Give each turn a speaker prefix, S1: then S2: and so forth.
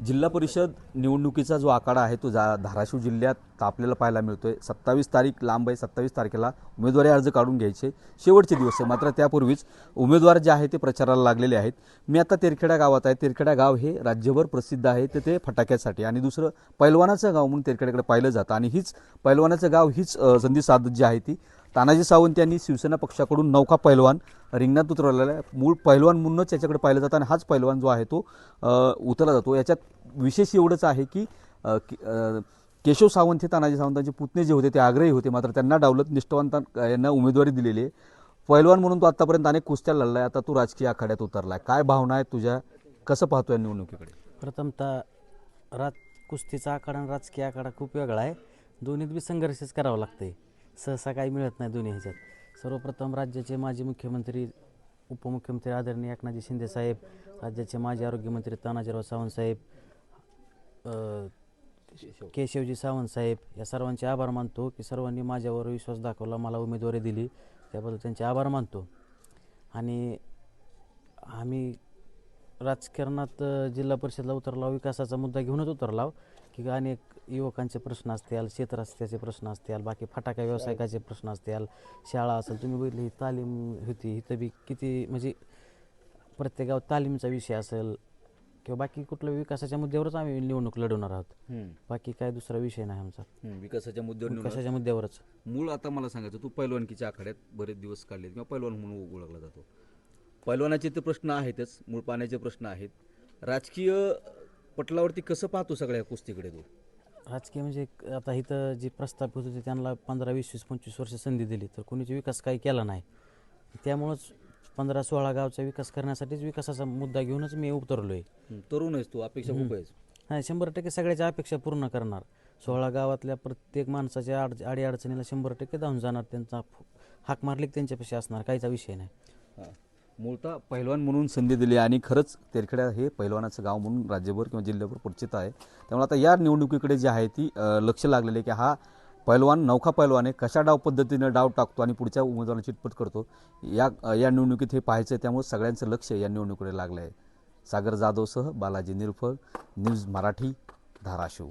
S1: जिल्हा परिषद निवडणुकीचा जो आखाडा आहे तो धाराशिव जिल्ह्यात आपल्याला पाहायला मिळतोय। 27 तारीख लांब आहे। 27 तारखेला उमेदवारी अर्ज काढून घ्यायचे शेवटचे दिवस आहे। मात्र त्यापूर्वीच उमेदवार जे आहे ते प्रचाराला लागलेले आहेत। मी आता तेरखेडा गावात आहे। तेरखेडा गाव हे राज्यभर प्रसिद्ध आहे ते फटाक्यासाठी आणि दुसरं पैलवानाचं गाव म्हणून तेरखेड्याकडे पाहिलं जातं आणि हीच पैलवानाचं गाव हीच संधी साधत जी आहे ती तानाजी सावंत यांनी शिवसेना पक्षाकडून नौका पैलवान रिंगणात उतरवलेला आहे। मूळ पैलवान म्हणूनच याच्याकडे पाहिलं जातं आणि हाच पैलवान जो आहे तो उतरला जातो। याच्यात विशेष एवढंच आहे की केशव सावंत हे तानाजी सावंतांचे पुतणे जे होते ते आग्रही होते, मात्र त्यांना डावलत निष्ठावंत यांना उमेदवारी दिलेली आहे। पैलवान म्हणून तो आतापर्यंत अनेक कुस्त्या लढलाय, आता तू राजकीय आखाड्यात उतरलाय। काय भावना आहे तुझ्या, कसं पाहतोय निवडणुकीकडे?
S2: प्रथमतः कुस्तीचा आखाडा आणि राजकीय आखाडा खूप वेगळा आहे। दोन्हीत बी संघर्षच करावा लागते, सहसा काही मिळत नाही दोन्ही ह्याच्यात। सर्वप्रथम राज्याचे माजी मुख्यमंत्री उपमुख्यमंत्री आदरणीय एकनाथजी शिंदे साहेब, राज्याचे माजी आरोग्यमंत्री तानाजीराव सावंत साहेब, केशवजी सावंत साहेब या सर्वांचे आभार मानतो की सर्वांनी माझ्यावर विश्वास दाखवला, मला उमेदवारी दिली, त्याबद्दल त्यांचे आभार मानतो। आणि आम्ही राजकारणात जिल्हा परिषदला उतरला विकासाचा मुद्दा घेऊनच उतरला की अनेक युवकांचे प्रश्न असतील, क्षेत्ररस्त्याचे प्रश्न असतील, बाकी फटाका व्यावसायिकाचे प्रश्न असतील, शाळा असेल, तुम्ही बघितली ही तालीम होती इथं बी किती म्हणजे प्रत्येक गावात तालीमचा विषय असेल किंवा बाकी कुठल्या विकासाच्या मुद्द्यावरच आम्ही निवडणूक लढवणार आहोत। बाकी काय दुसरा विषय नाही आमचा, विकासाच्या मुद्द्यावरच।
S1: मूळ आता मला सांगायचं, तू पैलवानकीच्या आखाड्यात बरेच दिवस काढले किंवा पैलवान म्हणून ओळखला जातो। पैलवानाचे ते प्रश्न आहेतच, मूळ पाण्याचे प्रश्न आहेत। राजकीय पटलावरती कसं पाहतो सगळ्या कुस्तीकडे तू?
S2: राजकीय म्हणजे आता इथं जे प्रस्थापित होते त्यांना 15, 20, 25 वर्ष संधी दिली तर कोणीच विकास काही केला नाही। त्यामुळंच 15-16 गावचा विकास करण्यासाठीच विकासाचा मुद्दा घेऊनच मी उतरलो आहे।
S1: तरुण आहेस तू, अपेक्षा खूप आहेस।
S2: नाही, 100% सगळ्याच्या अपेक्षा पूर्ण करणार। 16 गावातल्या प्रत्येक माणसाच्या अडीअडचणीला 100% धावून जाणार, त्यांचा हाक मारली त्यांच्यापाशी असणार, काहीचा विषय नाही।
S1: मूळतः पैलवान म्हणून संधी दिली आणि खरंच तेरखेडा हे पैलवानाचं गाव म्हणून राज्यभर किंवा जिल्ह्याभर परिचित आहे। त्यामुळे आता या निवडणुकीकडे जी आहे ती लक्ष लागलेले की हा पैलवान नौका पैलवान आहे, कशा डाव पद्धतीने डाव टाकतो आणि पुढच्या उमेदवाराला चिटपट करतो या निवडणुकीत हे पाहायचं आहे। त्यामुळे सगळ्यांचं लक्ष या निवडणुकीकडे लागलं आहे। सागर जाधवसह बालाजी निरफळ, न्यूज मराठी, धाराशिव।